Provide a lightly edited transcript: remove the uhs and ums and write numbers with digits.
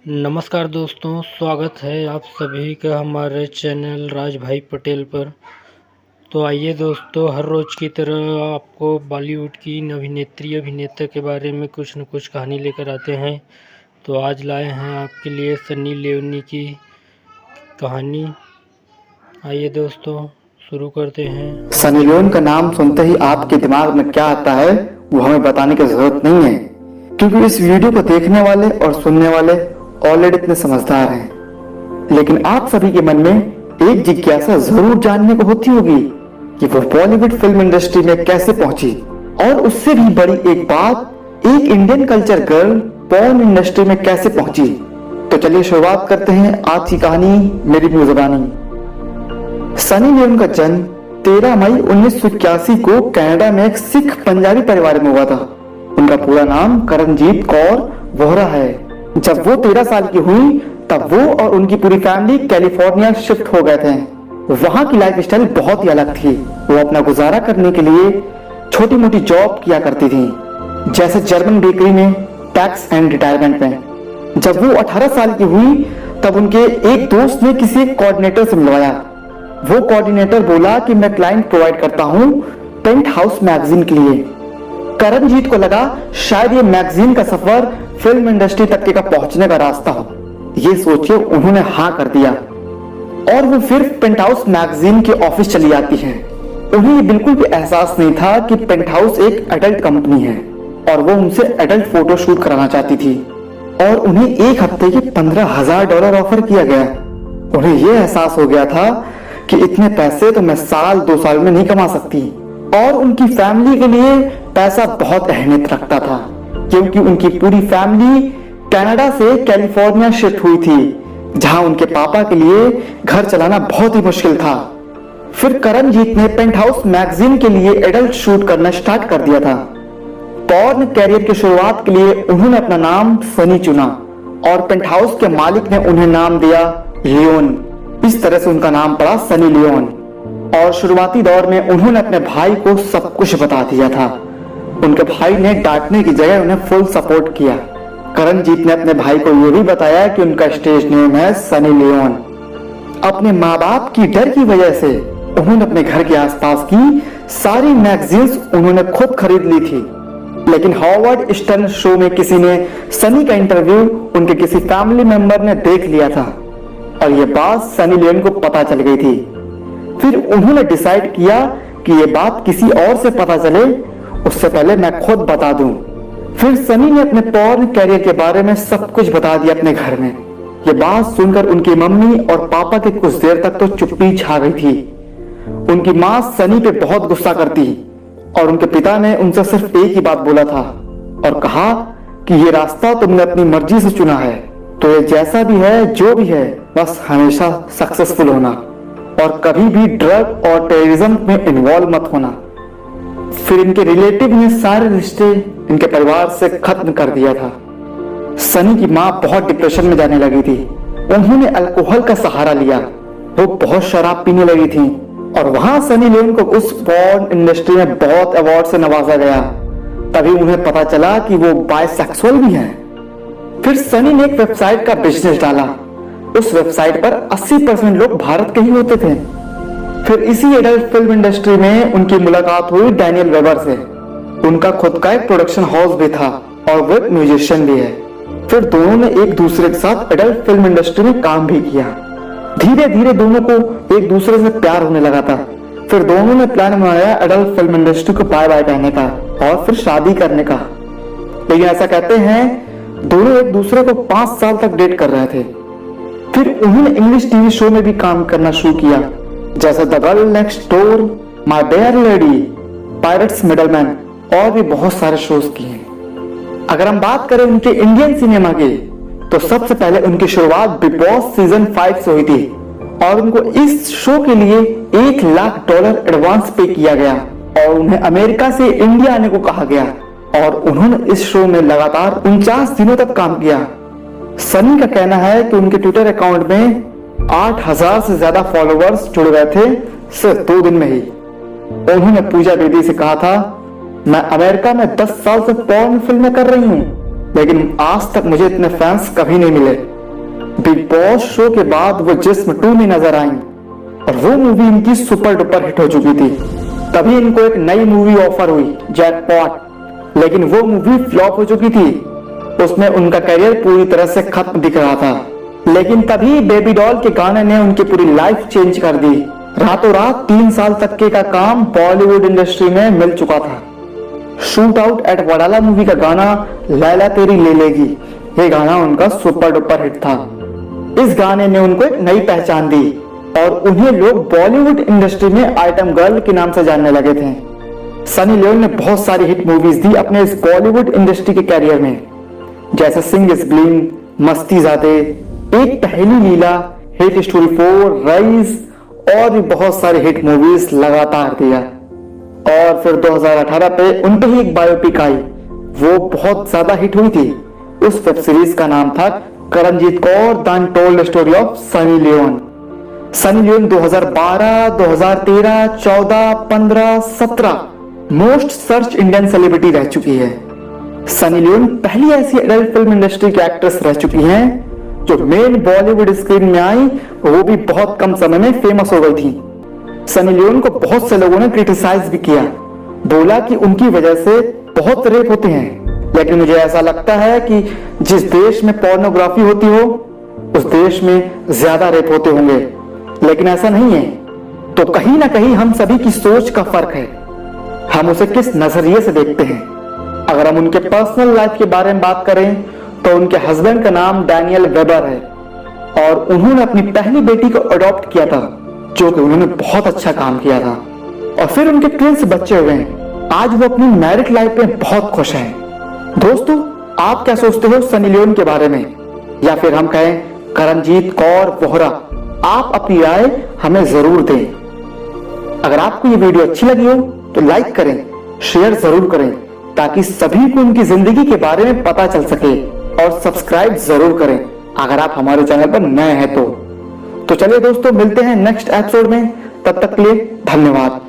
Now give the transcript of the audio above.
नमस्कार दोस्तों, स्वागत है आप सभी का हमारे चैनल राज भाई पटेल पर। तो आइए दोस्तों, हर रोज़ की तरह आपको बॉलीवुड की अभिनेत्री अभिनेता के बारे में कुछ न कुछ कहानी लेकर आते हैं। तो आज लाए हैं आपके लिए सनी लियोनी की कहानी। आइए दोस्तों, शुरू करते हैं। सनी लियोन का नाम सुनते ही आपके दिमाग में क्या आता है वो हमें बताने की जरूरत नहीं है, क्योंकि इस वीडियो को देखने वाले और सुनने वाले ऑलरेडी इतने समझदार हैं। लेकिन आप सभी के मन में एक जिज्ञासा जरूर जानने को होती होगी कि वो बॉलीवुड फिल्म इंडस्ट्री में कैसे पहुंची, और उससे भी बड़ी एक बात, एक Indian culture girl porn industry में कैसे पहुंची। तो चलिए शुरुआत करते हैं आज की कहानी मेरी मुंह ज़बानी। सनी लियोन का जन्म 13 मई 1981 को कनाडा में एक सिख पंजाबी परिवार में हुआ था। उनका पूरा नाम करणजीत कौर वोहरा है। जब वो 13 साल की हुई तब वो और उनकी पूरी फैमिली कैलिफोर्निया शिफ्ट हो गए थे। वहां की लाइफ स्टाइल बहुत ही अलग थी। वो अपना गुजारा करने के लिए छोटी मोटी जॉब किया करती थी, जैसे जर्मन बेकरी में टैक्स एंड रिटायरमेंट में। जब वो 18 साल की हुई तब उनके एक दोस्त ने किसी एक कोऑर्डिनेटर से मिलवाया। वो कोऑर्डिनेटर बोला कि मैं क्लाइंट प्रोवाइड करता हूं पेंट हाउस मैगजीन के लिए। करणजीत को लगा शायद ये मैगजीन का सफर फिल्म इंडस्ट्री तक का पहुंचने का रास्ता हो। ये सोच के उन्होंने हाँ कर दिया और वो फिर पेंट हाउस मैगजीन के ऑफिस चली जाती है। उन्हें ये बिल्कुल भी एहसास नहीं था कि पेंट हाउस एक एडल्ट कंपनी है और वो उनसे एडल्ट फोटो शूट कराना चाहती थी, और उन्हें एक हफ्ते के $15,000 ऑफर किया गया। उन्हें यह एहसास हो गया था कि इतने पैसे तो मैं साल 2 साल में नहीं कमा सकती, और उनकी फैमिली के लिए पैसा बहुत अहमियत रखता था, क्योंकि उनकी पूरी फैमिली कनाडा से कैलिफोर्निया शिफ्ट हुई थी, जहां उनके पापा के लिए घर चलाना बहुत ही मुश्किल था। फिर करणजीत ने पेंट हाउस मैगजीन के लिए एडल्ट शूट करना स्टार्ट कर दिया था। पॉर्न कैरियर की शुरुआत के लिए उन्होंने अपना नाम सनी चुना और पेंट हाउस के मालिक ने उन्हें नाम दिया लियोन। इस तरह से उनका नाम पड़ा सनी लियोन। और शुरुआती दौर में उन्होंने अपने भाई को सब कुछ बता दिया था। उनके भाई ने डांटने की जगह उन्हें फुल सपोर्ट किया। करणजीत ने अपने भाई को यह भी बताया कि उनका स्टेज नेम है सनी लियोन। अपने माँ बाप की डर की वजह से उन्होंने अपने घर के आसपास की सारी मैगजीन्स उन्होंने खुद खरीद ली थी। लेकिन हॉवर्ड स्टर्न शो में किसी ने सनी का इंटरव्यू उनके किसी फैमिली मेंबर ने देख लिया था, और ये बात सनी लियोन को पता चल गई थी। फिर उन्होंने डिसाइड किया कि ये बात किसी और से पता चले उससे पहले मैं खुद बता दूं। फिर सनी ने अपने पॉर्न कैरियर के बारे में सब कुछ बता दिया अपने घर में। ये बात सुनकर उनकी मम्मी और पापा के कुछ देर तक तो चुप्पी छा गई थी। उनकी माँ सनी पे बहुत गुस्सा करती, और उनके पिता ने उनसे सिर्फ एक ही बात बोला था और कहा कि ये रास्ता तुमने अपनी मर्जी से चुना है, तो ये जैसा भी है जो भी है बस हमेशा सक्सेसफुल होना, और कभी भी ड्रग और टेररिज्म में इन्वॉल्व मत होना। फिर इनके रिलेटिव ने सारे रिश्ते इनके परिवार से खत्म कर दिया था। सनी की माँ बहुत डिप्रेशन में जाने लगी थी। उन्होंने अल्कोहल का सहारा लिया। वो बहुत शराब पीने लगी थी, और वहां सनी लियोन को उस पॉर्न इंडस्ट्री में बहुत अवार्ड से नवाजा गया। तभी उन्हें पता चला कि वो बायसेक्सुअल भी हैं। फिर सनी ने एक वेबसाइट का बिजनेस डाला। उस वेबसाइट पर 80% लोग भारत के ही होते थे। फिर इसी एडल्ट फिल्म इंडस्ट्री में उनकी मुलाकात हुई डैनियल वेबर से। उनका खुद का एक प्रोडक्शन हाउस भी था और वो एक म्यूजिशियन भी है। फिर दोनों ने एक दूसरे के साथ एडल्ट फिल्म इंडस्ट्री में काम भी किया। धीरे धीरे दोनों को एक दूसरे से प्यार होने लगा था। फिर दोनों ने प्लान बनाया एडल्ट फिल्म इंडस्ट्री को बाय बाय कहने का और फिर शादी करने का। लेकिन ऐसा कहते हैं दोनों एक दूसरे को 5 साल तक डेट कर रहे थे। फिर उन्होंने इंग्लिश टीवी शो में भी काम करना शुरू किया, जैसे the girl next door, my fair lady, pirates middleman, और भी बहुत सारे शोज किए। अगर हम बात करें उनके इंडियन सिनेमा की, तो सबसे पहले उनकी शुरुआत बिग बॉस सीजन 5 से हुई थी, और उनको इस शो के लिए $1 लाख एडवांस पे किया गया, और उन्हें अमेरिका से इंडिया आने को कहा गया, और उन्होंने इस शो में लगातार 49 दिनों तक काम किया। सनी का कहना है कि उनके ट्विटर अकाउंट में 8,000 से ज्यादा फॉलोअर्स जुड़ गए थे सिर्फ 2 दिन में ही। उन्होंने पूजा बेदी से कहा था, मैं अमेरिका में 10 साल से पॉर्न फिल्में कर रही हूँ, लेकिन आज तक मुझे इतने फैंस कभी नहीं मिले। बिग बॉस शो के बाद वो जिस्म 2 में नजर आई और वो मूवी इनकी सुपर डुपर हिट हो चुकी थी। तभी इनको एक नई मूवी ऑफर हुई, जैकपॉट, लेकिन वो मूवी फ्लॉप हो चुकी थी। उसमें उनका करियर पूरी तरह से खत्म दिख रहा था। लेकिन तभी बेबी डॉल के गाने ने उनकी पूरी लाइफ चेंज कर दी। रातों रात 3 साल तक के का काम बॉलीवुड इंडस्ट्री में मिल चुका था। Shoot out at Wadala movie का गाना लैला तेरी ले लेगी, ये गाना उनका सुपर डुपर हिट था। इस गाने ने उनको एक नई पहचान दी और उन्हें लोग बॉलीवुड इंडस्ट्री में आइटम गर्ल के नाम से जानने लगे थे। सनी लियोन ने बहुत सारी हिट मूवीज दी अपने इस बॉलीवुड इंडस्ट्री के कैरियर में, जैसे सिंह इज ब्लिंग, मस्तीजादे, एक पहली लीला, हिट स्टोरी 4, रईस और भी बहुत सारी हिट मूवीज लगातार दिया। और फिर 2018 पे उन पे ही एक बायोपिक आई, वो बहुत ज्यादा हिट हुई थी। उस वेब सीरीज का नाम था Karanjit Kaur the untold story of Sunny Leone. Sunny Leone 2012, 2013, 14, 15, 17 most search Indian celebrity रह चुकी है। सनी लियोन पहली ऐसी एडल्ट फिल्म इंडस्ट्री की एक्ट्रेस रह चुकी हैं जो मेन बॉलीवुड स्क्रीन में आई, वो भी बहुत कम समय में फेमस हो गई थी। सनी लियोन को बहुत से लोगों ने क्रिटिसाइज भी किया, बोला कि उनकी वजह से बहुत रेप होते हैं। लेकिन मुझे ऐसा लगता है कि जिस देश में पोर्नोग्राफी होती हो उस देश में ज्यादा रेप होते होंगे, लेकिन ऐसा नहीं है। तो कहीं ना कहीं हम सभी की सोच का फर्क है, हम उसे किस नजरिए से देखते हैं। अगर हम उनके पर्सनल लाइफ के बारे में बात करें तो उनके हस्बैंड का नाम डैनियल वेबर है और उन्होंने अपनी पहली बेटी को अडॉप्ट किया था, जो कि उन्होंने बहुत अच्छा काम किया था। और फिर उनके ट्विंस बच्चे हुए हैं। आज वो अपनी मैरिड लाइफ में बहुत खुश हैं। दोस्तों, आप क्या सोचते हो सनी लियोन के बारे में, या फिर हम कहें करणजीत कौर बोहरा? आप अपनी राय हमें जरूर दें। अगर आपको ये वीडियो अच्छी लगी हो तो लाइक करें, शेयर जरूर करें, ताकि सभी को उनकी जिंदगी के बारे में पता चल सके, और सब्सक्राइब जरूर करें अगर आप हमारे चैनल पर नए हैं तो चलिए दोस्तों, मिलते हैं नेक्स्ट एपिसोड में। तब तक के लिए धन्यवाद।